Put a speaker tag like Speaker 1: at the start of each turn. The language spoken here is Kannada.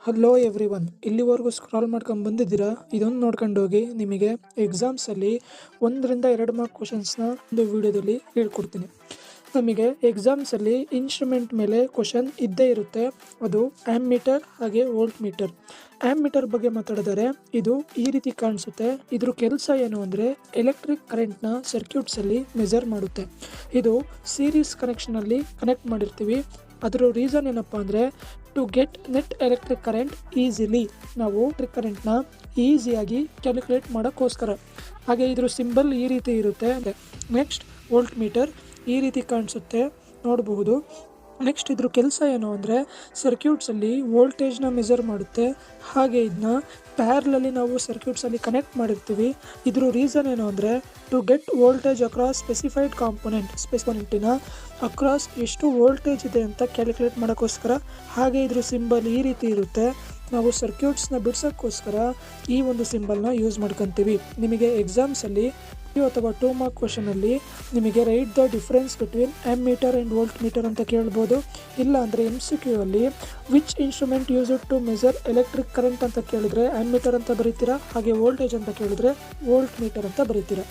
Speaker 1: ಹಲೋ ಎವ್ರಿವನ್, ಇಲ್ಲಿವರೆಗೂ ಸ್ಕ್ರಾಲ್ ಮಾಡ್ಕೊಂಡು ಬಂದಿದ್ದೀರಾ? ಇದೊಂದು ನೋಡ್ಕೊಂಡು ಹೋಗಿ. ನಿಮಗೆ ಎಕ್ಸಾಮ್ಸಲ್ಲಿ 1-2 ಮಾರ್ಕ್ ಕ್ವಶನ್ಸ್ನ ಒಂದು ವಿಡಿಯೋದಲ್ಲಿ ಹೇಳ್ಕೊಡ್ತೀನಿ. ನಮಗೆ ಎಕ್ಸಾಮ್ಸಲ್ಲಿ ಇನ್ಸ್ಟ್ರೂಮೆಂಟ್ ಮೇಲೆ ಕ್ವಶನ್ ಇದ್ದೇ ಇರುತ್ತೆ. ಅದು ಆ್ಯಮ್ಮೀಟರ್ ಹಾಗೆ ವೋಲ್ಟ್ ಮೀಟರ್. ಆ್ಯಮ್ಮೀಟರ್ ಬಗ್ಗೆ ಮಾತಾಡಿದರೆ ಇದು ಈ ರೀತಿ ಕಾಣಿಸುತ್ತೆ. ಇದ್ರ ಕೆಲಸ ಏನು ಅಂದರೆ ಎಲೆಕ್ಟ್ರಿಕ್ ಕರೆಂಟ್ನ ಸರ್ಕ್ಯೂಟ್ಸಲ್ಲಿ ಮೆಜರ್ ಮಾಡುತ್ತೆ. ಇದು ಸೀರೀಸ್ ಕನೆಕ್ಷನಲ್ಲಿ ಕನೆಕ್ಟ್ ಮಾಡಿರ್ತೀವಿ. ಅದರ ರೀಸನ್ ಏನಪ್ಪ ಅಂದರೆ to get net electric current easily. ನಾವು ಎಲೆಕ್ಟ್ರಿಕ್ ಕರೆಂಟ್ನ ಈಸಿಯಾಗಿ ಕ್ಯಾಲ್ಕುಲೇಟ್ ಮಾಡೋಕ್ಕೋಸ್ಕರ. ಹಾಗೆ ಇದ್ರ ಸಿಂಬಲ್ ಈ ರೀತಿ ಇರುತ್ತೆ. ನೆಕ್ಸ್ಟ್ ವೋಲ್ಟ್ ಮೀಟರ್ ಈ ರೀತಿ ಕಾಣಿಸುತ್ತೆ, ನೋಡಬಹುದು. ನೆಕ್ಸ್ಟ್ ಇದ್ರ ಕೆಲಸ ಏನು ಅಂದರೆ ಸರ್ಕ್ಯೂಟ್ಸಲ್ಲಿ ವೋಲ್ಟೇಜ್ನ ಮೆಜರ್ ಮಾಡುತ್ತೆ. ಹಾಗೆ ಇದನ್ನ ಪ್ಯಾರಲಲ್ಲಿ ನಾವು ಸರ್ಕ್ಯೂಟ್ಸಲ್ಲಿ ಕನೆಕ್ಟ್ ಮಾಡಿರ್ತೀವಿ. ಇದ್ರ ರೀಸನ್ ಏನು ಅಂದರೆ to get voltage across specified ಕಾಂಪೊನೆಂಟಿನ ಅಕ್ರಾಸ್ ಎಷ್ಟು ವೋಲ್ಟೇಜ್ ಇದೆ ಅಂತ ಕ್ಯಾಲ್ಕುಲೇಟ್ ಮಾಡೋಕ್ಕೋಸ್ಕರ. ಹಾಗೆ ಇದ್ರ ಸಿಂಬಲ್ ಈ ರೀತಿ ಇರುತ್ತೆ. ನಾವು ಸರ್ಕ್ಯೂಟ್ಸ್ನ ಬಿಡ್ಸೋಕ್ಕೋಸ್ಕರ ಈ ಒಂದು ಸಿಂಬಲ್ನ ಯೂಸ್ ಮಾಡ್ಕೊತೀವಿ. ನಿಮಗೆ ಎಕ್ಸಾಮ್ಸಲ್ಲಿ ಅಥವಾ 2 ಮಾರ್ಕ್ ಕ್ವಶನಲ್ಲಿ ನಿಮಗೆ write the difference between ammeter and voltmeter ಅಂತ ಕೇಳ್ಬೋದು. ಇಲ್ಲ ಅಂದರೆ MCQ ಅಲ್ಲಿ which instrument used to measure electric current ಅಂತ ಕೇಳಿದ್ರೆ ಆ್ಯಮ್ಮೀಟರ್ ಅಂತ ಬರೀತೀರಾ. ಹಾಗೆ ವೋಲ್ಟೇಜ್ ಅಂತ ಕೇಳಿದ್ರೆ ವೋಲ್ಟ್ ಮೀಟರ್ ಅಂತ ಬರೀತೀರಾ.